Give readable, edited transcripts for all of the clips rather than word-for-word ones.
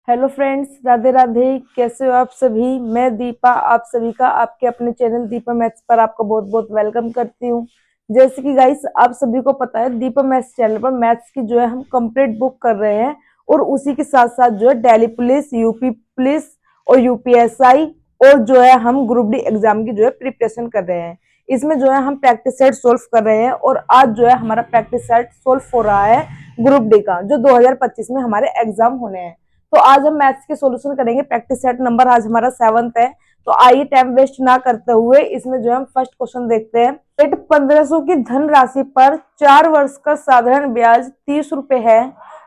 Hello friends, Radhe Radhe. कैसे हो आप सभी। मैं दीपा आप सभी का आपके अपने चैनल दीपा मैथ्स पर आपका बहुत बहुत वेलकम करती हूँ। जैसे कि गाइस आप सभी को पता है, दीपा मैथ्स चैनल पर मैथ्स की जो है हम कंप्लीट बुक कर रहे हैं और उसी के साथ साथ जो है दिल्ली पुलिस, यूपी पुलिस और यूपीएसआई और जो है हम ग्रुप डी एग्जाम की जो है प्रिपरेशन कर रहे हैं। इसमें जो है हम प्रैक्टिस सेट सोल्व कर रहे हैं और आज जो है हमारा प्रैक्टिस सेट सोल्व हो रहा है ग्रुप डी का, जो 2025 में हमारे एग्जाम होने हैं। तो आज हम मैथ्स के सॉल्यूशन करेंगे। प्रैक्टिस सेट नंबर आज हमारा 7th है। तो आइए टाइम वेस्ट ना करते हुए इसमें जो है हम फर्स्ट क्वेश्चन देखते हैं। 1500 की धन राशि पर 4 वर्ष का साधारण ब्याज 30 रुपए है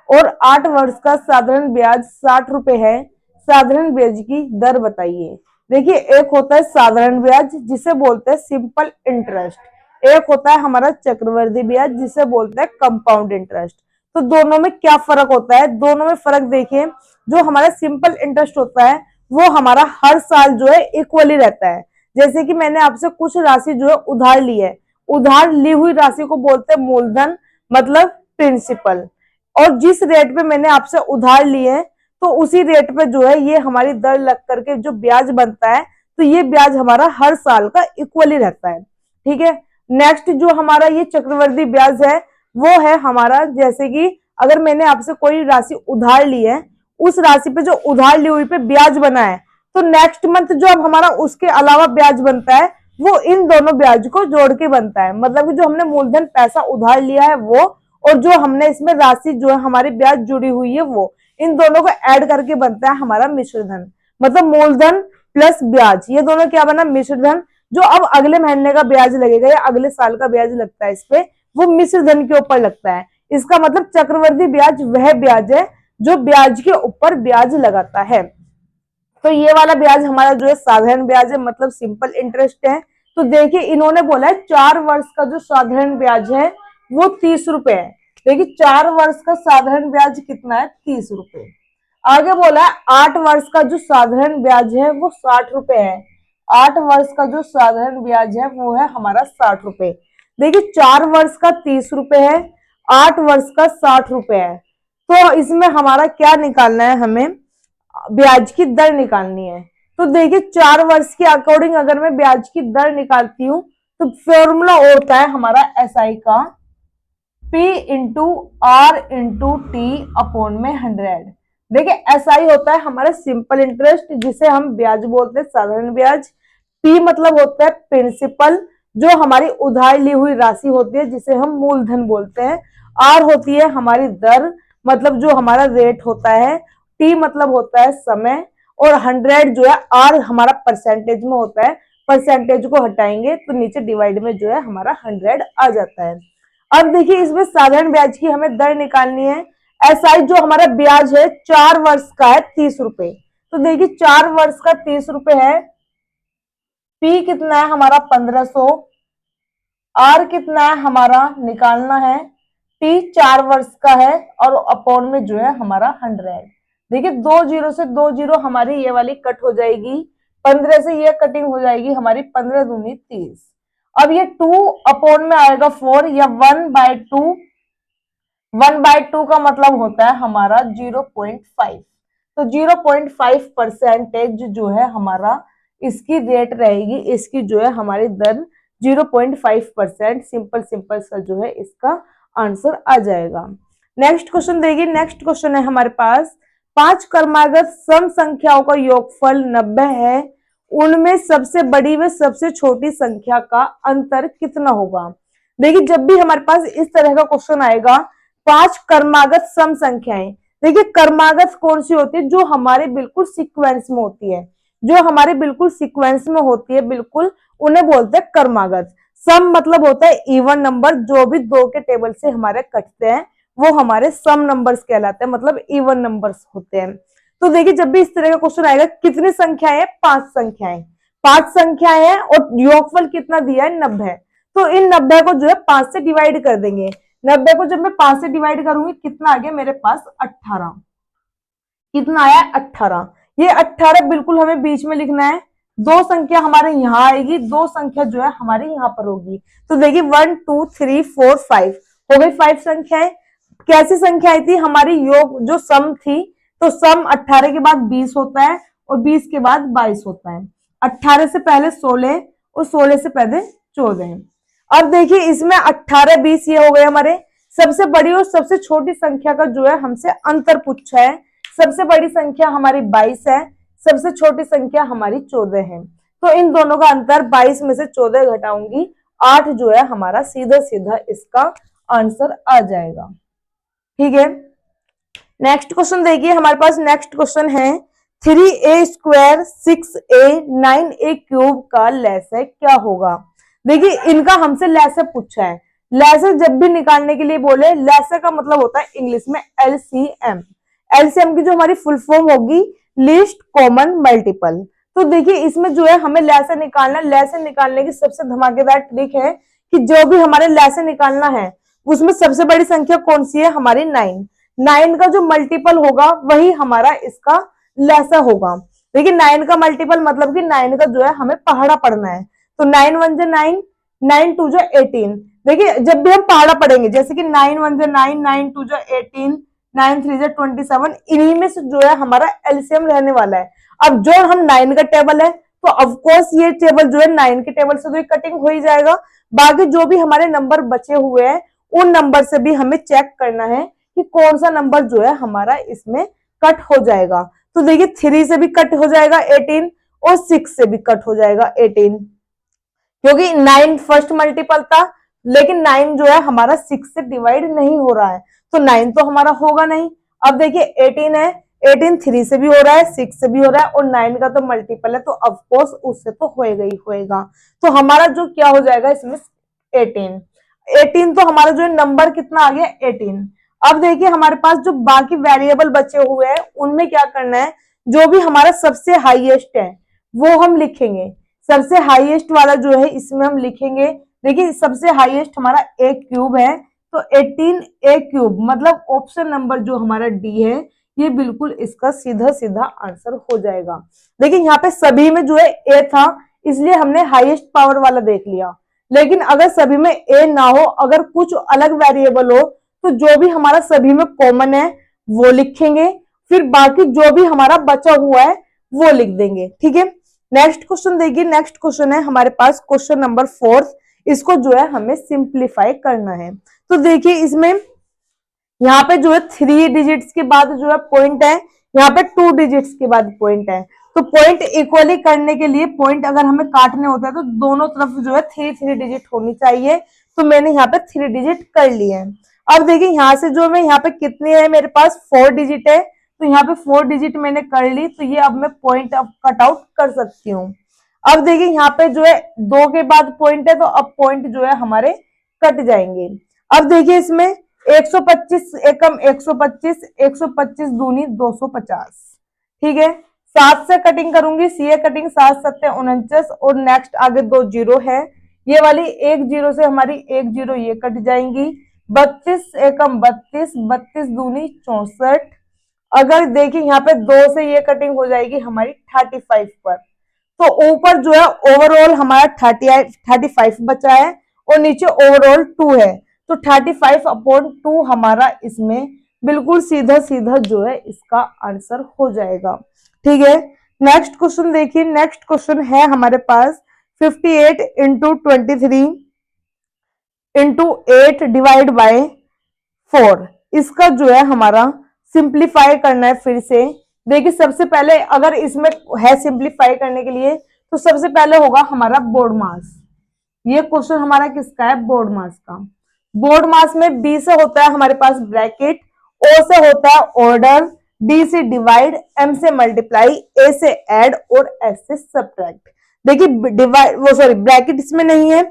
और 8 वर्ष का साधारण ब्याज 60 रुपए है। साधारण ब्याज की दर बताइए। देखिए, एक होता है साधारण ब्याज जिसे बोलते हैं सिंपल इंटरेस्ट, एक होता है हमारा चक्रवृद्धि ब्याज जिसे बोलते हैं कंपाउंड इंटरेस्ट। तो दोनों में क्या फर्क होता है? दोनों में फर्क देखिए, जो हमारा सिंपल इंटरेस्ट होता है वो हमारा हर साल जो है इक्वली रहता है। जैसे कि मैंने आपसे कुछ राशि जो है उधार ली है, उधार ली हुई राशि को बोलते हैं मूलधन, मतलब प्रिंसिपल। और जिस रेट पे मैंने आपसे उधार लिए है तो उसी रेट पे जो है ये हमारी दर लग करके जो ब्याज बनता है, तो ये ब्याज हमारा हर साल का इक्वली रहता है। ठीक है। नेक्स्ट जो हमारा ये चक्रवृद्धि ब्याज है वो है हमारा, जैसे कि अगर मैंने आपसे कोई राशि उधार ली है, उस राशि पे जो उधार ली हुई पे ब्याज बना है, तो नेक्स्ट मंथ जो अब हमारा उसके अलावा ब्याज बनता है वो इन दोनों ब्याज को जोड़ के बनता है। मतलब कि जो हमने मूलधन पैसा उधार लिया है वो, और जो हमने इसमें राशि जो है हमारी ब्याज जुड़ी हुई है वो, इन दोनों को ऐड करके बनता है हमारा मिश्र धन। मतलब मूलधन प्लस ब्याज, ये दोनों क्या बना? मिश्र धन। जो अब अगले महीने का ब्याज लगेगा या अगले साल का ब्याज लगता है इस पे, वो मिश्र धन के ऊपर लगता है। इसका मतलब चक्रवृद्धि ब्याज वह ब्याज है जो ब्याज के ऊपर ब्याज लगाता है। तो ये वाला ब्याज हमारा जो है साधारण ब्याज है, मतलब सिंपल इंटरेस्ट है। तो देखिए, इन्होंने बोला है 4 वर्ष का जो साधारण ब्याज है वो 30 रुपए है। देखिए, 4 वर्ष का साधारण ब्याज कितना है? 30 रुपए। आगे बोला है 8 वर्ष का जो साधारण ब्याज है वो 60 रुपए है। 8 वर्ष का जो साधारण ब्याज है वो है हमारा 60 रुपए। देखिए, 4 वर्ष का 30 रुपए है, 8 वर्ष का 60 रुपए है। तो इसमें हमारा क्या निकालना है? हमें ब्याज की दर निकालनी है। तो देखिए, 4 वर्ष के अकॉर्डिंग अगर मैं ब्याज की दर निकालती हूँ तो फॉर्मूला होता है हमारा एसआई का, P into R into T upon में 100। देखिए, एसआई होता है हमारा सिंपल इंटरेस्ट जिसे हम ब्याज बोलते हैं, साधारण ब्याज। P मतलब होता है प्रिंसिपल, जो हमारी उधार ली हुई राशि होती है जिसे हम मूलधन बोलते हैं। आर होती है हमारी दर, मतलब जो हमारा रेट होता है। टी मतलब होता है समय, और 100 जो है आर हमारा परसेंटेज में होता है। परसेंटेज को हटाएंगे तो नीचे डिवाइड में जो है हमारा 100 आ जाता है। अब देखिए, इसमें साधारण ब्याज की हमें दर निकालनी है। एसआई जो हमारा ब्याज है 4 वर्ष का है 30 रुपए। तो देखिए, 4 वर्ष का 30 रुपए है। पी कितना है हमारा? 1500। आर कितना है हमारा? निकालना है। टी 4 वर्ष का है और अपॉन में जो है हमारा 100। देखिए, 2 जीरो से 2 जीरो हमारी ये वाली कट हो जाएगी, 15 से ये कटिंग हो जाएगी हमारी, 15 दूनी 30। अब ये 2 अपॉन में आएगा 4 या 1/2। 1/2 का मतलब होता है हमारा 0.5। तो 0.5% जो है हमारा इसकी रेट रहेगी, इसकी जो है हमारी दर 0.5%। सिंपल सिंपल सा जो है इसका आंसर आ जाएगा। नेक्स्ट क्वेश्चन देखिए। नेक्स्ट क्वेश्चन है हमारे पास, 5 क्रमागत सम संख्याओं का योगफल 90 है, उनमें सबसे बड़ी व सबसे छोटी संख्या का अंतर कितना होगा? देखिए, जब भी हमारे पास इस तरह का क्वेश्चन आएगा, 5 क्रमागत सम संख्याएं। देखिए, क्रमागत कौन सी होती है? जो हमारे बिल्कुल सीक्वेंस में होती है, जो हमारे बिल्कुल सीक्वेंस में होती है, बिल्कुल उन्हें बोलते हैं क्रमागत। सम मतलब होता है इवन नंबर, जो भी 2 के टेबल से हमारे कटते हैं वो हमारे सम नंबर्स कहलाते हैं, मतलब इवन नंबर्स होते हैं। तो देखिए, जब भी इस तरह का क्वेश्चन आएगा, कितनी संख्याएं हैं? 5 संख्याएं। 5 संख्याएं हैं और योगफल कितना दिया है? 90। तो इन 90 को जो है 5 से डिवाइड कर देंगे। 90 को जब मैं 5 से डिवाइड करूंगी, कितना आ गया मेरे पास? 18। कितना आया? 18। ये 18 बिल्कुल हमें बीच में लिखना है। 2 संख्या हमारे यहाँ आएगी, 2 संख्या जो है हमारे यहाँ पर होगी। तो देखिए, 1 2 3 4 5 हो गई 5 संख्याएं। कैसी संख्याएं थी हमारी? योग जो सम थी तो सम 18 के बाद 20 होता है और 20 के बाद 22 होता है। 18 से पहले 16 और 16 से पहले 14। अब देखिए इसमें 18 20 ये हो गए हमारे। सबसे बड़ी और सबसे छोटी संख्या का जो है हमसे अंतर पूछा है। सबसे बड़ी संख्या हमारी 22 है, सबसे छोटी संख्या हमारी 14 है। तो इन दोनों का अंतर 22 में से 14 घटाऊंगी 8 जो है हमारा सीधा सीधा इसका आंसर आ जाएगा। ठीक है, नेक्स्ट क्वेश्चन देखिए हमारे पास। नेक्स्ट क्वेश्चन है 3a square 6a 9a cube का लैसे क्या होगा। देखिए इनका हमसे लैसे पूछा है। लैसे जब भी निकालने के लिए बोले, लैसे का मतलब होता है इंग्लिश में एलसीएम। एलसीएम की जो हमारी फुल फॉर्म होगी लीस्ट कॉमन मल्टीपल। तो देखिए इसमें जो है हमें लैसे निकालना। लैसे निकालने की सबसे धमाकेदार ट्रिक है कि जो भी हमारे लैसे निकालना है उसमें सबसे बड़ी संख्या कौन सी है, हमारी 9। 9 का जो मल्टीपल होगा वही हमारा इसका लैसा होगा। देखिए 9 का मल्टीपल मतलब कि 9 का जो है हमें पहाड़ा पढ़ना है। तो 9 1 जा 9, 9 2 जा 18। देखिए जब भी हम पहाड़ा पढ़ेंगे जैसे कि 9 1 जा 9, 9 2 जा 18, 9 3 जा 27, इन्हीं में से जो है हमारा एलसीएम रहने वाला है। अब जो हम 9 का टेबल है तो ऑफकोर्स ये टेबल जो है 9 के टेबल से तो कटिंग हो ही जाएगा। बाकी जो भी हमारे नंबर बचे हुए हैं उन नंबर से भी हमें चेक करना है कि कौन सा नंबर जो है हमारा इसमें कट हो जाएगा। तो देखिए 3 से भी कट हो जाएगा 18 और 6 से भी कट हो जाएगा 18, क्योंकि 9 फर्स्ट मल्टीपल था लेकिन 9 जो है हमारा 6 से डिवाइड नहीं हो रहा है, तो 9 तो हमारा होगा नहीं। अब देखिए 18 है, 18 3 से भी हो रहा है, 6 से भी हो रहा है और 9 का तो मल्टीपल है तो ऑफकोर्स उससे तो होएगा ही होएगा। तो हमारा जो क्या हो जाएगा इसमें 18। 18 तो हमारा जो नंबर कितना आ गया 18। अब देखिए हमारे पास जो बाकी वेरिएबल बचे हुए हैं उनमें क्या करना है, जो भी हमारा सबसे हाईएस्ट है वो हम लिखेंगे। सबसे हाईएस्ट वाला जो है इसमें हम लिखेंगे। देखिए सबसे हाईएस्ट हमारा ए क्यूब है तो 18 ए क्यूब मतलब ऑप्शन नंबर जो हमारा डी है ये बिल्कुल इसका सीधा सीधा आंसर हो जाएगा। देखिए यहाँ पे सभी में जो है ए था इसलिए हमने हाईएस्ट पावर वाला देख लिया, लेकिन अगर सभी में ए ना हो, अगर कुछ अलग वेरिएबल हो तो जो भी हमारा सभी में कॉमन है वो लिखेंगे, फिर बाकी जो भी हमारा बचा हुआ है वो लिख देंगे। ठीक है, नेक्स्ट क्वेश्चन देखिए। नेक्स्ट क्वेश्चन है हमारे पास क्वेश्चन नंबर 4। इसको जो है हमें सिंप्लीफाई करना है। तो देखिए इसमें यहाँ पे जो है 3 डिजिट्स के बाद जो है पॉइंट है, यहाँ पे 2 डिजिट्स के बाद पॉइंट है। तो पॉइंट इक्वली करने के लिए, पॉइंट अगर हमें काटने होता है तो दोनों तरफ जो है 3 डिजिट होनी चाहिए। तो मैंने यहाँ पे 3 डिजिट कर लिए हैं। अब देखिए यहाँ से जो मैं यहाँ पे कितने है मेरे पास 4 डिजिट है, तो यहाँ पे 4 डिजिट मैंने कर ली। तो ये अब मैं पॉइंट अब कट आउट कर सकती हूँ। अब देखिए यहाँ पे जो है 2 के बाद पॉइंट है तो अब पॉइंट जो है हमारे कट जाएंगे। अब देखिए इसमें 125 एकम 125, 125 दूनी 250। ठीक है, 7 से कटिंग करूंगी, सीए कटिंग 7 7 49 और नेक्स्ट आगे 2 जीरो है, ये वाली 1 जीरो से हमारी 1 जीरो ये कट जाएंगी। 32 एकम 32, 32 दूनी 64। अगर देखिए यहाँ पे 2 से ये कटिंग हो जाएगी हमारी 35 पर, तो ऊपर जो है ओवरऑल हमारा 35 बचा है और नीचे ओवरऑल 2 है। तो 35/2 हमारा इसमें बिल्कुल सीधा सीधा जो है इसका आंसर हो जाएगा। ठीक है, नेक्स्ट क्वेश्चन देखिए। नेक्स्ट क्वेश्चन है हमारे पास 58 इंटू 23 इंटू 8 डिवाइड बाय 4। इसका जो है हमारा सिंप्लीफाई करना है फिर से। देखिए सबसे पहले अगर इसमें है सिंप्लीफाई करने के लिए तो सबसे पहले होगा हमारा बोर्ड मास। ये क्वेश्चन हमारा किसका है, बोर्ड मास का। बोर्ड मास में बी से होता है हमारे पास ब्रैकेट, ओ से होता है ऑर्डर, डी से डिवाइड, एम से मल्टीप्लाई, ए से ऐड और एस से सब्ट्रैक्ट। देखिए डिवाइड वो सॉरी ब्रैकेट इसमें नहीं है,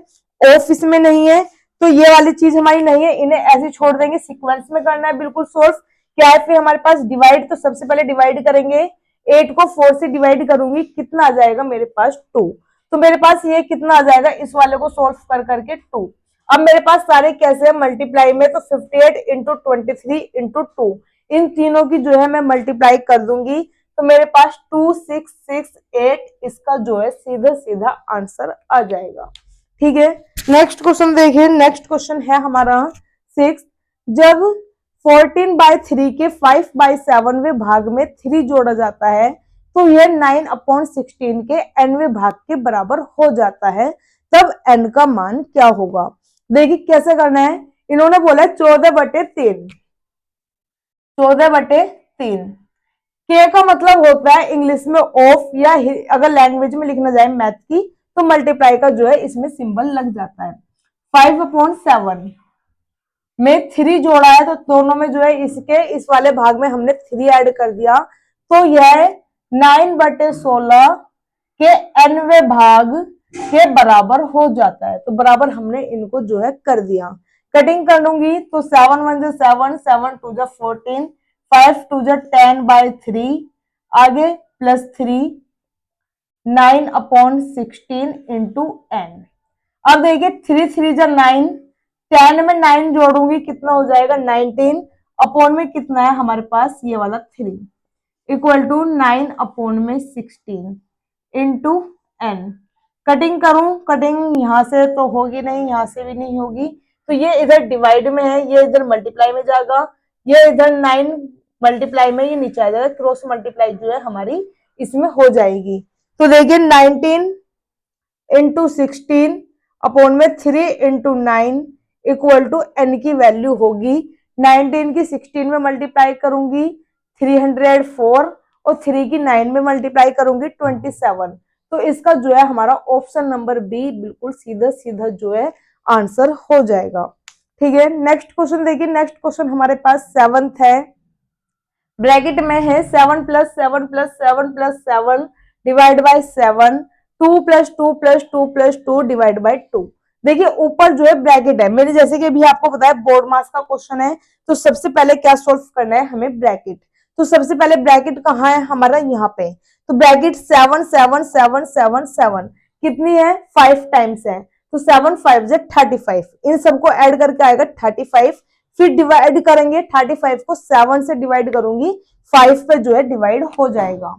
ऑफ इसमें नहीं है, तो ये वाली चीज हमारी नहीं है, इन्हें ऐसे छोड़ देंगे। सीक्वेंस में करना है बिल्कुल सोर्स क्या है। फिर हमारे पास डिवाइड, तो सबसे पहले डिवाइड करेंगे, 8 को 4 से डिवाइड करूंगी, कितना आ जाएगा मेरे पास 2। तो मेरे पास ये कितना आ जाएगा इस वाले को सोल्व कर करके 2। अब मेरे पास सारे कैसे है मल्टीप्लाई में, तो 58 इंटू 23 इंटू 2 इन तीनों की जो है मैं मल्टीप्लाई कर दूंगी। तो मेरे पास 2668 इसका जो है सीधा सीधा आंसर आ जाएगा। ठीक है, नेक्स्ट क्वेश्चन देखिए। नेक्स्ट क्वेश्चन है हमारा 6। जब 14/3 के 5/7वें भाग में 3 जोड़ा जाता है तो यह 9/16 के nवें भाग के बराबर हो जाता है, तब n का मान क्या होगा। देखिए कैसे करना है, इन्होंने बोला 14/3, 14/3। के का मतलब होता है इंग्लिश में ऑफ, या अगर लैंग्वेज में लिखना जाए मैथ की तो मल्टीप्लाई का जो है इसमें सिंबल लग जाता है। 5/7 में 3 जोड़ा है तो दोनों में जो है इसके इस वाले भाग में हमने 3 ऐड कर दिया तो यह 9/16 के nवें भाग के बराबर हो जाता है। तो बराबर हमने इनको जो है कर दिया। कटिंग कर लूंगी तो 7 1 7, 7 2 14, 5 2 10/3, आगे +3, 9/16 इंटू n। अब देखिए 3 3 9, 10 में 9 जोड़ूंगी कितना हो जाएगा 19, अपॉन में कितना है हमारे पास ये वाला 3, equal to 9/16 into n। Cutting करूं, कटिंग यहां से तो होगी नहीं, यहां से भी नहीं होगी, तो ये इधर डिवाइड में है, ये इधर मल्टीप्लाई में जाएगा, ये इधर 9 मल्टीप्लाई में, ये नीचे आ जाएगा, क्रॉस मल्टीप्लाई जो है हमारी इसमें हो जाएगी। तो देखिए 19 इंटू 16 अपॉन में 3 इंटू 9 इक्वल टू n की वैल्यू होगी 19 की 16 में मल्टीप्लाई करूंगी 304 और 3 की 9 में मल्टीप्लाई करूंगी 27। तो इसका जो है हमारा ऑप्शन नंबर बी बिल्कुल सीधा सीधा जो है आंसर हो जाएगा। ठीक है, नेक्स्ट क्वेश्चन देखिए। नेक्स्ट क्वेश्चन हमारे पास 7th है, ब्रैकेट में है 7 + 7 + 7 + 7 डिवाइड बाय 7, 2 + 2 + 2 + 2 डिवाइड बाय 2। देखिए ऊपर जो है ब्रैकेट है, मेरे जैसे कि अभी आपको पता है बोर्ड मास का क्वेश्चन है, तो सबसे पहले क्या सोल्व करना है हमें, ब्रैकेट। तो सबसे पहले ब्रैकेट कहाँ है हमारा, यहाँ पे। तो ब्रैकेट 7 7 7 7 7 कितनी है 5 टाइम्स है, तो 7 5 से 35, इन सबको ऐड करके आएगा 35, फिर डिवाइड करेंगे 35 को 7 से डिवाइड करूंगी 5 पे जो है डिवाइड हो जाएगा।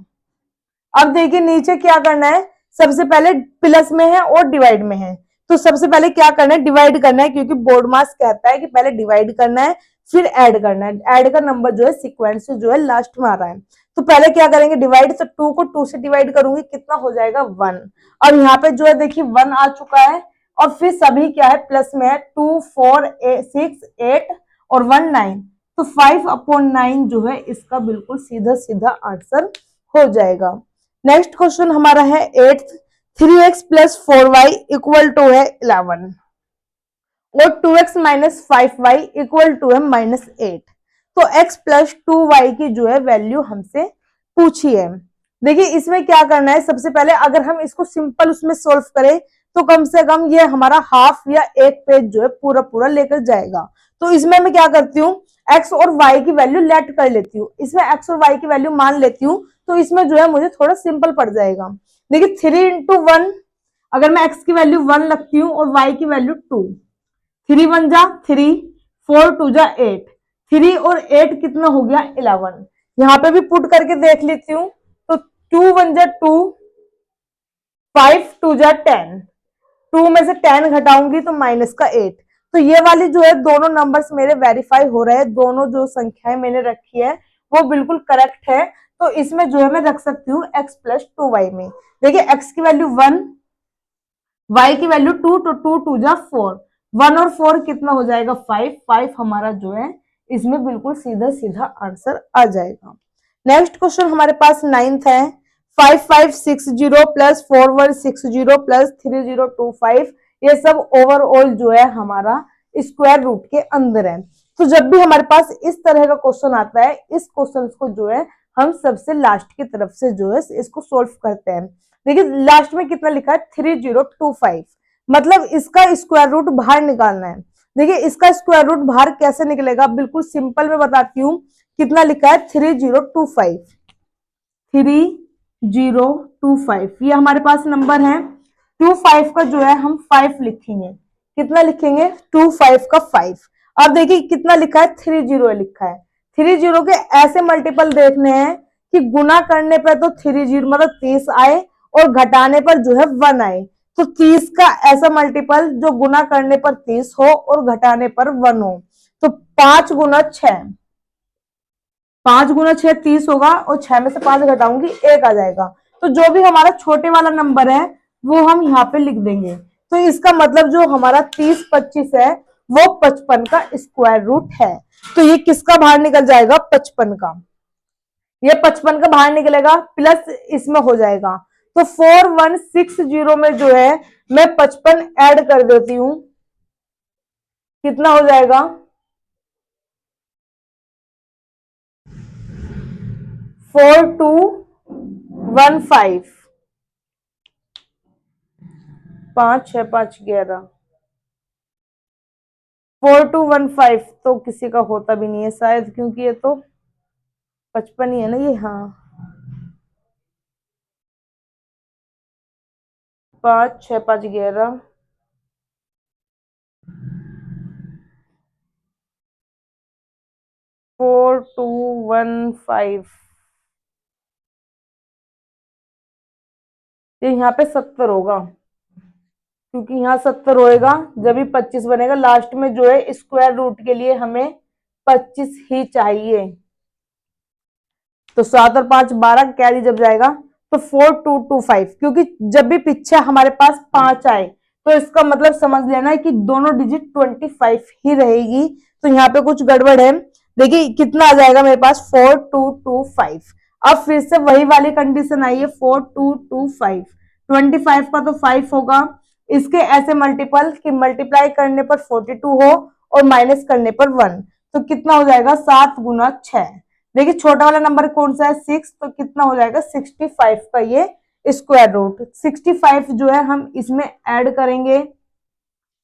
अब देखिए नीचे क्या करना है, सबसे पहले प्लस में है और डिवाइड में है, तो सबसे पहले क्या करना है डिवाइड करना है, क्योंकि बोर्ड मास कहता है कि पहले डिवाइड करना है फिर ऐड करना है। ऐड का नंबर जो है सीक्वेंस से जो है लास्ट में आ रहा है, तो पहले क्या करेंगे डिवाइड, तो 2 को 2 से डिवाइड करूंगी कितना हो जाएगा 1। अब यहाँ पे जो है देखिए 1 आ चुका है, और फिर सभी क्या है प्लस में है, 2 4 6 8 और 1 9, तो 5/9 जो है इसका बिल्कुल सीधा सीधा आंसर हो जाएगा। नेक्स्ट क्वेश्चन हमारा है 8th, 3x + 4y equal to है 11 और 2x - 5y इक्वल टू है -8। तो x + 2y की जो है वैल्यू हमसे पूछी है। देखिए इसमें क्या करना है, सबसे पहले अगर हम इसको सिंपल उसमें सोल्व करें तो कम से कम ये हमारा हाफ या एक पेज जो है पूरा पूरा लेकर जाएगा। तो इसमें मैं क्या करती हूँ, x और y की वैल्यू लेट कर लेती हूँ, इसमें x और y की वैल्यू मान लेती हूँ, तो इसमें जो है मुझे थोड़ा सिंपल पड़ जाएगा। देखिए 3 × 1, अगर मैं x की वैल्यू 1 रखती हूँ और y की वैल्यू 2, 3 1 जा 3, 4 2 जा 8, 3 और 8 कितना हो गया 11। यहाँ पे भी पुट करके देख लेती हूँ, तो 2 1 जा 2, 5 2 जा 10, 2 में से 10 घटाऊंगी तो -8। तो ये वाली जो है दोनों नंबर्स मेरे वेरीफाई हो रहे हैं, दोनों जो संख्याएं मैंने रखी है वो बिल्कुल करेक्ट है। तो इसमें जो है मैं रख सकती हूँ x + 2y में। देखिए x की वैल्यू 1, y की वैल्यू 2, तो 2 2 जा 4, 1 और 4 कितना हो जाएगा 5, 5 हमारा जो है इसमें बिल्कुल सीधा सीधा आंसर आ जाएगा। नेक्स्ट क्वेश्चन हमारे पास 9th है, 5560 + 4160 + 3025, ये सब ओवरऑल जो है हमारा स्क्वायर रूट के अंदर है। तो जब भी हमारे पास इस तरह का क्वेश्चन आता है, इस क्वेश्चन को जो है हम सबसे लास्ट की तरफ से जो है इसको सोल्व करते हैं। देखिए लास्ट में कितना लिखा है 3025, मतलब इसका स्क्वायर रूट बाहर निकालना है। देखिए इसका स्क्वायर रूट बाहर कैसे निकलेगा, बिल्कुल सिंपल में बताती हूँ। कितना लिखा है 3025, 3025, ये हमारे पास नंबर है। 25 का जो है हम 5 लिखेंगे, कितना लिखेंगे 25 का 5। अब देखिए कितना लिखा है 30 लिखा है, 30 के ऐसे मल्टीपल देखने हैं कि गुना करने पर तो 30 मतलब 30 आए और घटाने पर जो है 1 आए। तो 30 का ऐसा मल्टीपल जो गुना करने पर 30 हो और घटाने पर 1 हो। तो 5 गुना 6, 5 गुना 6 30 होगा, और 6 में से 5 घटाऊंगी 1 आ जाएगा। तो जो भी हमारा छोटे वाला नंबर है वो हम यहाँ पे लिख देंगे। तो इसका मतलब जो हमारा 30 25 है वो 55 का स्क्वायर रूट है। तो ये किसका बाहर निकल जाएगा, 55 का। ये 55 का बाहर निकलेगा, प्लस इसमें हो जाएगा। तो 4160 में जो है मैं 55 ऐड कर देती हूं, कितना हो जाएगा, 4215, 5 6 5 11, 4215 तो किसी का होता भी नहीं है शायद, क्योंकि ये तो 55 ही है ना ये। हाँ, 5 6 5 11, 4215, ये यहाँ पे 70 होगा, क्योंकि यहाँ 70 होएगा जब भी 25 बनेगा। लास्ट में जो है स्क्वायर रूट के लिए हमें 25 ही चाहिए। तो 7 और 5 12, कैरी जब जाएगा तो 4225, क्योंकि जब भी पीछे हमारे पास 5 आए तो इसका मतलब समझ लेना है कि दोनों डिजिट 25 ही रहेगी। तो यहाँ पे कुछ गड़बड़ है। देखिए कितना आ जाएगा मेरे पास, 4225। अब फिर से वही वाली कंडीशन आई है, 4225, 25 का तो 5 होगा, इसके ऐसे मल्टीपल कि मल्टीप्लाई करने पर 42 हो और माइनस करने पर 1, तो कितना हो जाएगा, 7 गुना 6। देखिए छोटा वाला नंबर कौन सा है, 6, तो कितना हो जाएगा 65 का ये स्क्वायर रूट। 65 जो है हम इसमें ऐड करेंगे,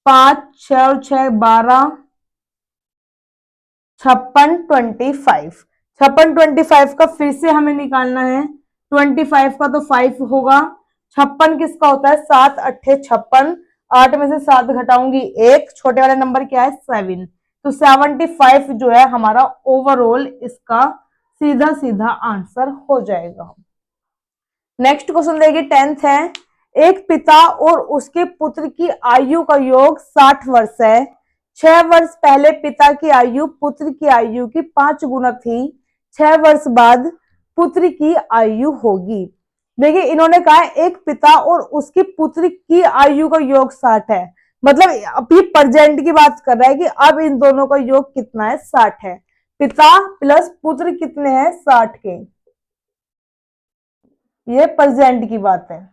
5 6 और 6 12, 56 25, 56 25 का फिर से हमें निकालना है। 25 का तो 5 होगा, 56 किसका होता है, 7 8 56, 8 में से 7 घटाऊंगी 1, छोटे वाला नंबर क्या है 7, तो 75 जो है हमारा ओवरऑल इसका सीधा सीधा आंसर हो जाएगा। नेक्स्ट क्वेश्चन देखिए 10th है, एक पिता और उसके पुत्र की आयु का योग 60 वर्ष है। 6 वर्ष पहले पिता की आयु पुत्र की आयु की 5 गुना थी, 6 वर्ष बाद पुत्र की आयु होगी। देखिए इन्होंने कहा एक पिता और उसके पुत्र की आयु का योग 60 है, मतलब अभी प्रेजेंट की बात कर रहा है कि अब इन दोनों का योग कितना है, 60 है। पिता प्लस पुत्र कितने हैं, 60 के, ये प्रेजेंट की बात है।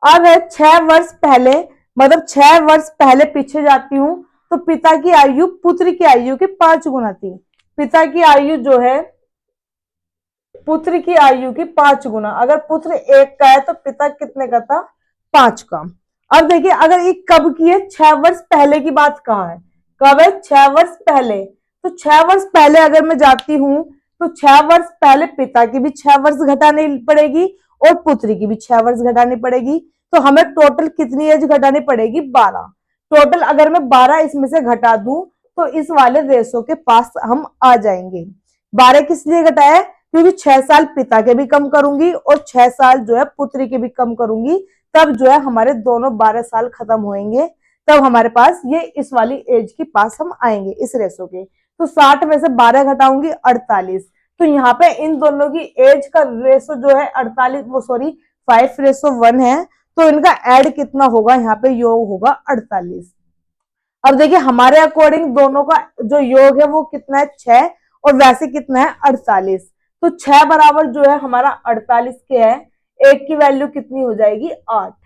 अब है 6 वर्ष पहले, मतलब 6 वर्ष पहले पीछे जाती हूं, तो पिता की आयु पुत्र की आयु की 5 गुना थी। पिता की आयु जो है पुत्र की आयु की 5 गुना, अगर पुत्र 1 का है तो पिता कितने का था, 5 का। अब देखिए अगर ये कब की है, 6 वर्ष पहले की बात कहा है, कब है, 6 वर्ष पहले। तो 6 वर्ष पहले अगर मैं जाती हूं तो 6 वर्ष पहले पिता की भी 6 वर्ष घटानी पड़ेगी और पुत्री की भी 6 वर्ष घटानी पड़ेगी, तो हमें टोटल कितनी एज घटानी पड़ेगी, 12। टोटल अगर मैं 12 इसमें से घटा दूं तो इस वाले रेशो के पास हम आ जाएंगे। 12 किस लिए घटाया है, क्योंकि 6 साल पिता के भी कम करूंगी और 6 साल जो है पुत्री के भी कम करूंगी, तब जो है हमारे दोनों 12 साल खत्म होंगे, तब हमारे पास ये इस वाली एज के पास हम आएंगे इस रेशो के। तो 60 में से 12 घटाऊंगी 48, तो यहाँ पे इन दोनों की एज का रेशो जो है 48, वो सॉरी 5:1 है, तो इनका ऐड कितना होगा, यहाँ पे योग होगा 48। अब देखिए हमारे अकॉर्डिंग दोनों का जो योग है वो कितना है, 6, और वैसे कितना है 48, तो 6 बराबर जो है हमारा 48 के है, एक की वैल्यू कितनी हो जाएगी, 8,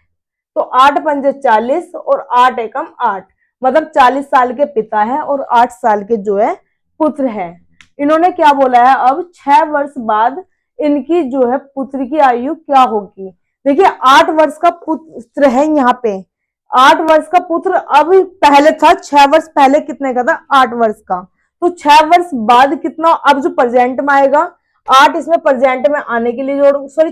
तो 8 पंजे 40 और 8 एकम 8, मतलब 40 साल के पिता है और 8 साल के जो है पुत्र है। इन्होंने क्या बोला है, अब 6 वर्ष बाद इनकी जो है पुत्र की आयु क्या होगी। देखिए 8 वर्ष का पुत्र है यहाँ पे, 8 वर्ष का पुत्र, अब पहले था 6 वर्ष पहले कितने का था, 8 वर्ष का, तो 6 वर्ष बाद कितना, अब जो प्रेजेंट में आएगा 8 इसमें प्रेजेंट में आने के लिए जोड़, सॉरी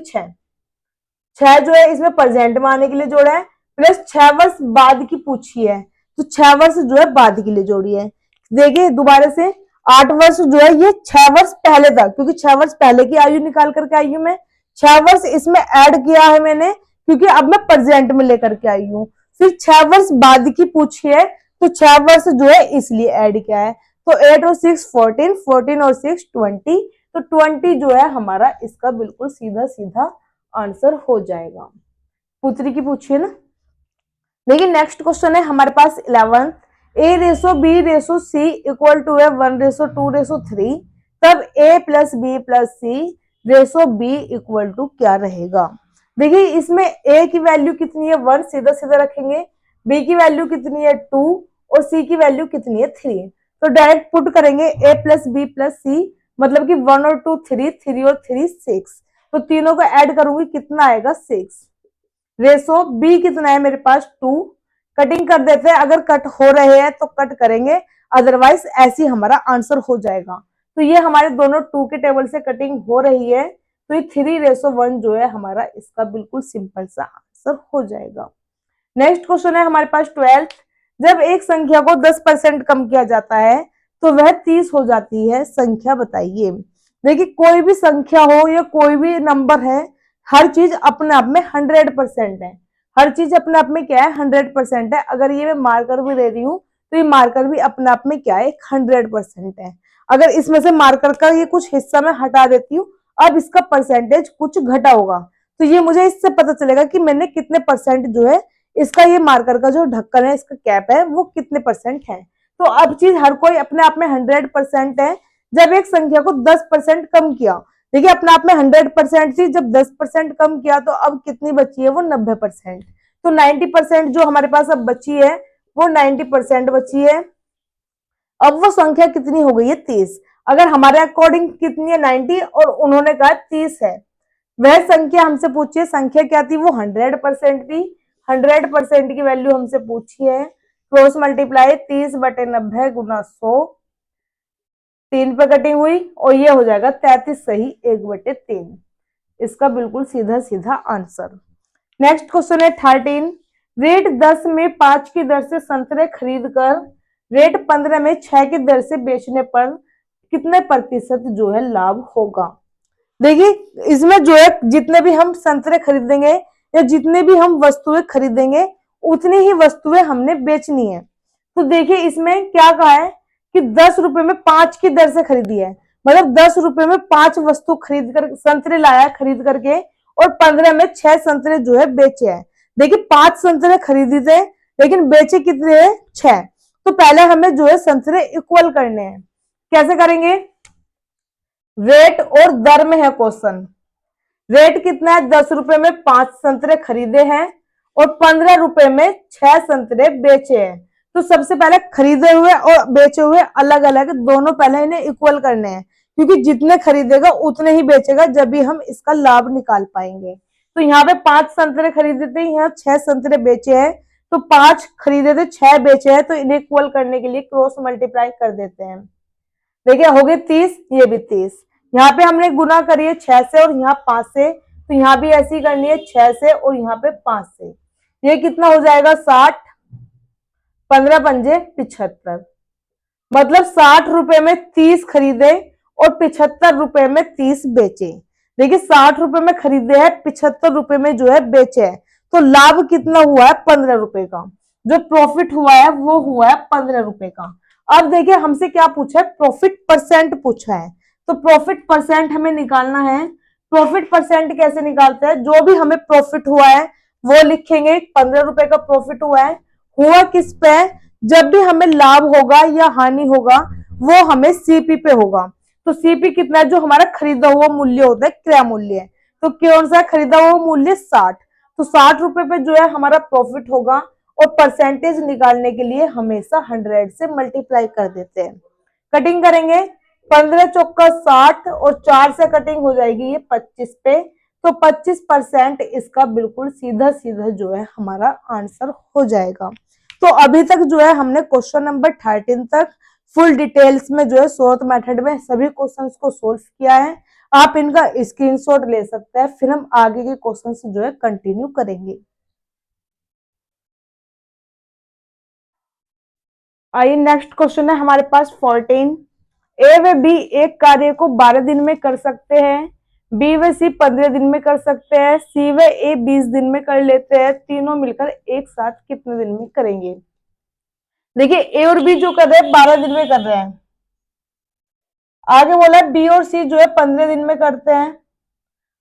6 जो है इसमें प्रेजेंट में आने के लिए जोड़ा है, प्लस 6 वर्ष बाद की पूछी है, तो 6 वर्ष जो है बाद के लिए जोड़ी है। देखिए दोबारा से 8 वर्ष जो है ये 6 वर्ष पहले था, क्योंकि 6 वर्ष पहले की आयु निकाल करके आई हूं मैं, 6 वर्ष इसमें ऐड किया है मैंने, क्योंकि अब मैं प्रेजेंट में लेकर के आई हूँ। फिर 6 वर्ष बाद की पूछी है, तो 6 वर्ष जो है इसलिए ऐड किया है, तो 8 और 6 14, 14 और 6 20, तो 20 जो है हमारा इसका बिल्कुल सीधा सीधा आंसर हो जाएगा। पुत्री की पूछिए ना। देखिए नेक्स्ट क्वेश्चन है हमारे पास 11, A ratio B ratio C equal to है 1:2:3, तब A plus B plus C ratio B equal to क्या रहेगा। देखिए इसमें ए की वैल्यू कितनी है 1, सीधा सीधा रखेंगे, बी की वैल्यू कितनी है 2 और सी की वैल्यू कितनी है 3, तो डायरेक्ट पुट करेंगे ए प्लस बी प्लस सी, मतलब कि 1 और 2 3, 3 और 3 6, तो तीनों को ऐड करूंगी कितना आएगा 6, रेसो बी कितना है मेरे पास 2, कटिंग कर देते हैं, अगर कट हो रहे हैं तो कट करेंगे, अदरवाइज ऐसी हमारा आंसर हो जाएगा। तो ये हमारे दोनों 2 के टेबल से कटिंग हो रही है, तो ये 3:1 जो है हमारा इसका बिल्कुल सिंपल सा आंसर हो जाएगा। नेक्स्ट क्वेश्चन है हमारे पास 12, जब एक संख्या को 10% कम किया जाता है तो वह 30 हो जाती है, संख्या बताइए। देखिए कोई भी संख्या हो या कोई भी नंबर है, हर चीज अपने आप में 100% है, हर चीज अपने आप में क्या है 100% है। अगर ये मैं मार्कर भी ले रही हूँ तो ये मार्कर भी अपने आप में क्या है 100% है। अगर इसमें से मार्कर का ये कुछ हिस्सा मैं हटा देती हूँ, अब इसका परसेंटेज कुछ घटा होगा, तो ये मुझे इससे पता चलेगा कि मैंने कितने परसेंट जो है इसका, ये मार्कर का जो ढक्कन है इसका कैप है वो कितने परसेंट है। तो अब चीज हर कोई अपने आप में 100% है। जब एक संख्या को 10% कम किया, देखिए अपने आप में 100% थी, जब 10% कम किया तो अब कितनी बची है वो 90%, तो 90% जो हमारे पास अब बची है वो 90% बची है। अब वो संख्या कितनी हो गई है 30, अगर हमारे अकॉर्डिंग कितनी है 90 और उन्होंने कहा 30 है, वह संख्या हमसे पूछिए संख्या क्या थी वो 100% थी, 100% की वैल्यू हमसे पूछी है, क्रॉस मल्टीप्लाई 30/90 गुना 100, 3 पे कटिंग हुई और ये हो जाएगा 33 सही 1/3, इसका बिल्कुल सीधा सीधा आंसर। नेक्स्ट क्वेश्चन है 13, रेट 10 में 5 की दर से संतरे खरीद कर रेट 15 में 6 की दर से बेचने पर कितने प्रतिशत जो है लाभ होगा। देखिए इसमें जो है जितने भी हम संतरे खरीदेंगे या जितने भी हम वस्तुएं खरीदेंगे उतनी ही वस्तुएं हमने बेचनी है। तो देखिए इसमें क्या कहा है कि 10 रुपए में 5 की दर से खरीदी है, मतलब 10 रुपए में 5 वस्तु खरीद कर संतरे लाया खरीद करके और 15 में 6 संतरे जो है बेचे हैं। देखिए 5 संतरे खरीदे थे लेकिन बेचे कितने हैं 6, तो पहले हमें जो है संतरे इक्वल करने हैं। कैसे करेंगे, रेट और दर में है क्वेश्चन, रेट कितना है 10 रुपए में 5 संतरे खरीदे हैं और 15 रुपए में 6 संतरे बेचे हैं। तो सबसे पहले खरीदे हुए और बेचे हुए अलग अलग, दोनों पहले इन्हें इक्वल करने हैं, क्योंकि जितने खरीदेगा उतने ही बेचेगा, जब भी हम इसका लाभ निकाल पाएंगे। तो यहाँ पे 5 संतरे खरीदे थे, यहाँ 6 संतरे बेचे हैं, तो 5 खरीदे थे 6 बेचे हैं, तो इन्हें इक्वल करने के लिए क्रॉस मल्टीप्लाई कर देते हैं। देखिए हो गए 30, ये भी 30, यहाँ पे हमने गुना करी है 6 से और यहाँ 5 से, तो यहाँ भी ऐसी करनी है 6 से और यहाँ पे 5 से, ये कितना हो जाएगा 60, 15 पंजे 75, मतलब 60 रुपए में 30 खरीदे और 75 रुपए में 30 बेचे। देखिए 60 रुपए में खरीदे हैं, 75 रुपए में जो है बेचे हैं, तो लाभ कितना हुआ है 15 रुपए का, जो प्रॉफिट हुआ है वो हुआ है 15 रुपए का। अब देखिए हमसे क्या पूछा है, प्रॉफिट परसेंट पूछा है, तो प्रॉफिट परसेंट हमें निकालना है। प्रॉफिट परसेंट कैसे निकालते हैं, जो भी हमें प्रॉफिट हुआ है वो लिखेंगे, 15 रुपए का प्रॉफिट हुआ है, हुआ किस पे, जब भी हमें लाभ होगा या हानि होगा वो हमें सीपी पे होगा। तो सीपी कितना है, जो हमारा खरीदा हुआ मूल्य होता है, क्रय मूल्य, तो कौन सा खरीदा हुआ मूल्य 60, तो 60 रुपए पे जो है हमारा प्रॉफिट होगा, और परसेंटेज निकालने के लिए हमेशा 100 से मल्टीप्लाई कर देते हैं। कटिंग करेंगे 15 चौका 60 और 4 से कटिंग हो जाएगी ये 25 पे, तो 25% इसका बिल्कुल सीधा सीधा जो है हमारा आंसर हो जाएगा। तो अभी तक जो है हमने क्वेश्चन नंबर 13 तक फुल डिटेल्स में जो है शॉर्ट मेथड में सभी क्वेश्चंस को सोल्व किया है। आप इनका स्क्रीनशॉट ले सकते हैं, फिर हम आगे के क्वेश्चंस जो है कंटिन्यू करेंगे। आइए नेक्स्ट क्वेश्चन है हमारे पास 14, ए व बी एक कार्य को 12 दिन में कर सकते हैं, बी व सी 15 दिन में कर सकते हैं, सी व ए 20 दिन में कर लेते हैं, तीनों मिलकर एक साथ कितने दिन में करेंगे। देखिए ए और बी जो कर रहे हैं 12 दिन में कर रहे हैं, आगे बोला है बी और सी जो है 15 दिन में करते हैं।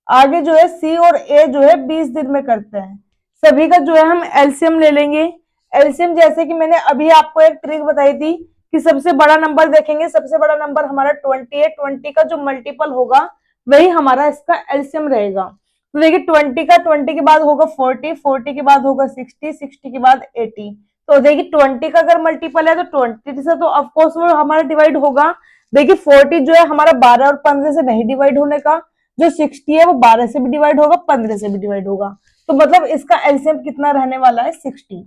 आगे जो है सी और ए जो है 20 दिन में करते हैं। सभी का जो है हम एलसीएम ले लेंगे। एलसीएम जैसे कि मैंने अभी आपको एक ट्रिक बताई थी कि सबसे बड़ा नंबर देखेंगे, सबसे बड़ा नंबर हमारा 20 है, 20 का जो मल्टीपल होगा वही हमारा इसका एलसीएम रहेगा। तो देखिए 20 का 20 के बाद होगा 40, 40 के बाद होगा 60, 60 के बाद 80। तो देखिए 20 का अगर मल्टीपल है तो 20 से तो ऑफकोर्स वो हमारा डिवाइड होगा। देखिए 40 जो है हमारा 12 और 15 से नहीं डिवाइड होने का, जो 60 है वो 12 से भी डिवाइड होगा, 15 से भी डिवाइड होगा। तो मतलब इसका एलसीएम कितना रहने वाला है 60।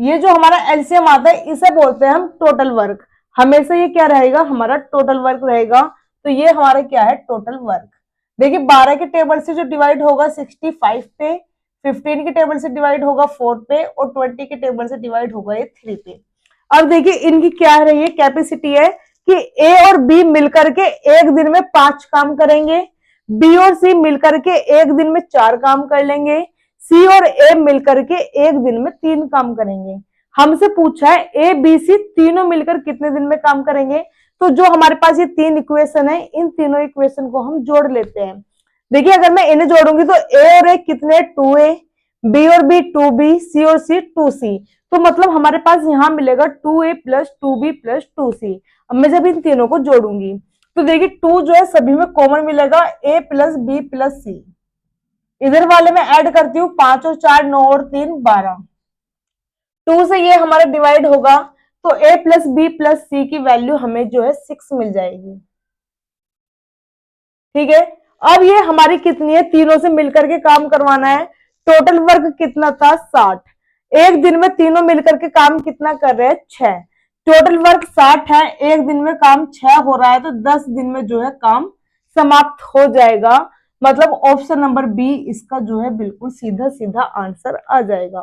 ये जो हमारा एलसीएम आता है इसे बोलते हैं हम टोटल वर्क। हमेशा ये क्या रहेगा, हमारा टोटल वर्क रहेगा। तो ये हमारा क्या है, टोटल वर्क। देखिए 12 के टेबल से जो डिवाइड होगा 65 पे, 15 के टेबल से डिवाइड होगा 4 पे, और 20 के टेबल से डिवाइड होगा ये 3 पे। अब देखिए इनकी क्या रही है, कैपेसिटी है कि ए और बी मिलकर के एक दिन में 5 काम करेंगे, बी और सी मिलकर के एक दिन में 4 काम कर लेंगे, सी और ए मिलकर के एक दिन में 3 काम करेंगे। हमसे पूछा है ए बी सी तीनों मिलकर कितने दिन में काम करेंगे। तो जो हमारे पास ये 3 इक्वेशन है, इन तीनों इक्वेशन को हम जोड़ लेते हैं। देखिए अगर मैं इन्हें जोड़ूंगी तो ए और ए कितने, 2a, बी और बी 2b, सी और सी 2c। तो मतलब हमारे पास यहां मिलेगा 2a plus 2b plus 2c। अब मैं जब इन तीनों को जोड़ूंगी तो देखिए 2 जो है सभी में कॉमन मिलेगा, a प्लस बी प्लस सी। इधर वाले में ऐड करती हूँ 5 और 4 9 और 3 12। 2 से ये हमारा डिवाइड होगा तो a प्लस बी प्लस सी की वैल्यू हमें जो है 6 मिल जाएगी। ठीक है, अब ये हमारी कितनी है, तीनों से मिलकर के काम करवाना है। टोटल वर्क कितना था, 60। एक दिन में तीनों मिलकर के काम कितना कर रहे हैं, 6। टोटल वर्क 60 है, एक दिन में काम 6 हो रहा है, तो 10 दिन में जो है काम समाप्त हो जाएगा। मतलब ऑप्शन नंबर बी इसका जो है बिल्कुल सीधा सीधा आंसर आ जाएगा।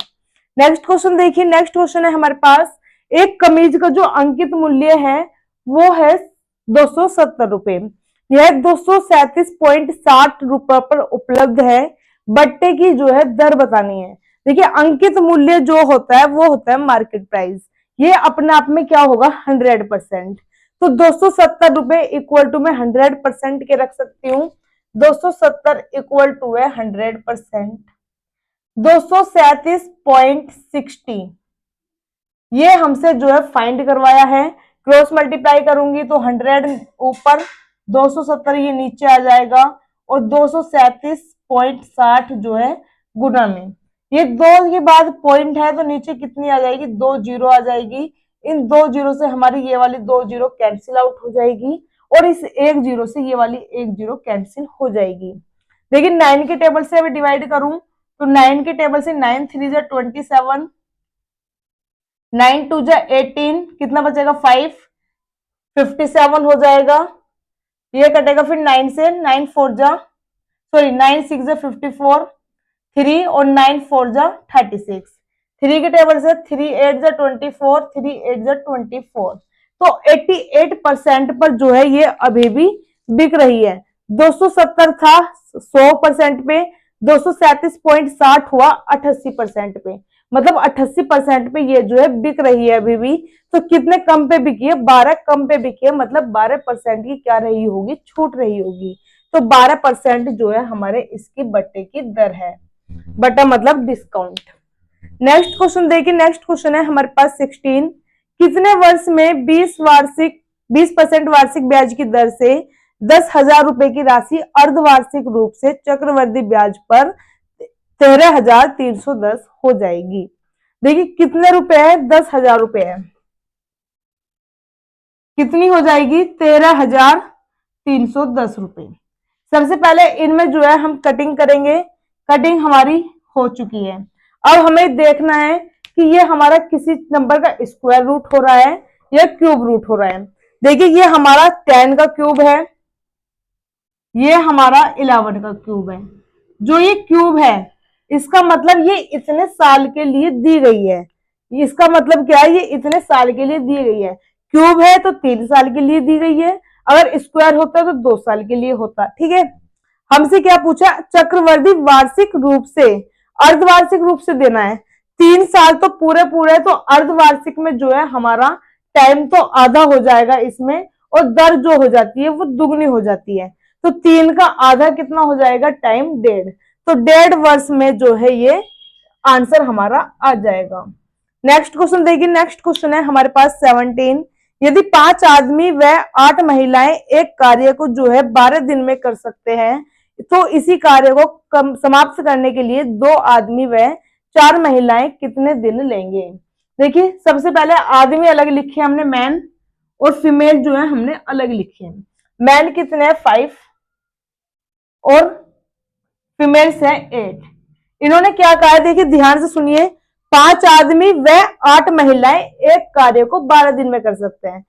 नेक्स्ट क्वेश्चन देखिए, नेक्स्ट क्वेश्चन है हमारे पास, एक कमीज का जो अंकित मूल्य है वो है 270 रुपए। यह 237.60 रुपए पर उपलब्ध है। बट्टे की जो है दर बतानी है। देखिए अंकित मूल्य जो होता है वो होता है मार्केट प्राइस। ये अपने आप में क्या होगा, 100%। तो 270 रुपए इक्वल टू मैं 100% के रख सकती हूँ। 270 इक्वल टू है 100%। 237.60 ये हमसे जो है फाइंड करवाया है। क्रॉस मल्टीप्लाई करूंगी तो 100 ऊपर, 270 ये नीचे आ जाएगा, और 237.60 जो है गुना में, ये 2 के बाद पॉइंट है तो नीचे कितनी आ जाएगी, 2 जीरो आ जाएगी। इन 2 जीरो से हमारी ये वाली 2 जीरो कैंसिल आउट हो जाएगी, और इस 1 जीरो से ये वाली 1 जीरो कैंसिल हो जाएगी। लेकिन 9 के टेबल से अभी डिवाइड करूं तो 9 के टेबल से 9 3 जा 27, 9 2 जा 18, कितना बचेगा 5, 57 हो जाएगा। ये कटेगा फिर 9 से, 9 4 जा, सॉरी 9 6 जा 54, 3 और 9 4 जा 36। 3 के टेबल से 3 8 जा 24, 3 8 जा 24। तो 88% पर जो है ये अभी भी बिक रही है। 270 था 100% पे, 237.60 हुआ 88% पे, मतलब 88% पे ये जो है बिक रही है अभी भी। तो कितने कम पे बिकी है, 12 कम पे बिकी है, मतलब 12% की क्या रही होगी, छूट रही होगी। तो 12% जो है हमारे इसकी बट्टे की दर है। बट्टा मतलब डिस्काउंट। नेक्स्ट क्वेश्चन देखिए, नेक्स्ट क्वेश्चन है हमारे पास 16। कितने वर्ष में 20% वार्षिक ब्याज की दर से 10,000 रुपए की राशि अर्धवार्षिक रूप से चक्रवृद्धि ब्याज पर 13,310 हो जाएगी। देखिए कितने रुपए है, 10,000 रुपए है, कितनी हो जाएगी, 13,310 रुपए। सबसे पहले इनमें जो है हम कटिंग करेंगे। कटिंग हमारी हो चुकी है। अब हमें देखना है कि ये हमारा किसी नंबर का स्क्वायर रूट हो रहा है या क्यूब रूट हो रहा है। देखिए ये हमारा 10 का क्यूब है, ये हमारा 11 का क्यूब है। जो ये क्यूब है इसका मतलब ये इतने साल के लिए दी गई है। इसका मतलब क्या है, ये इतने साल के लिए दी गई है। क्यूब है तो 3 साल के लिए दी गई है, अगर स्क्वायर होता तो 2 साल के लिए होता। ठीक है, हमसे क्या पूछा, चक्रवृद्धि वार्षिक रूप से, अर्धवार्षिक रूप से देना है। 3 साल तो पूरे पूरे, तो अर्धवार्षिक में जो है हमारा टाइम तो आधा हो जाएगा इसमें, और दर जो हो जाती है वो दुगनी हो जाती है। तो 3 का आधा कितना हो जाएगा टाइम 1.5, तो 1.5 वर्ष में जो है ये आंसर हमारा आ जाएगा। नेक्स्ट क्वेश्चन देखिए, नेक्स्ट क्वेश्चन है हमारे पास 17। यदि 5 आदमी व 8 महिलाएं एक कार्य को जो है 12 दिन में कर सकते हैं, तो इसी कार्य को समाप्त करने के लिए 2 आदमी व 4 महिलाएं कितने दिन लेंगे। देखिए सबसे पहले आदमी अलग लिखे हमने मैन, और फीमेल जो है हमने अलग लिखे हैं। मैन कितने हैं 5 और फीमेल्स हैं 8। इन्होंने क्या कहा है देखिए ध्यान से सुनिए, 5 आदमी व 8 महिलाएं एक कार्य को 12 दिन में कर सकते हैं।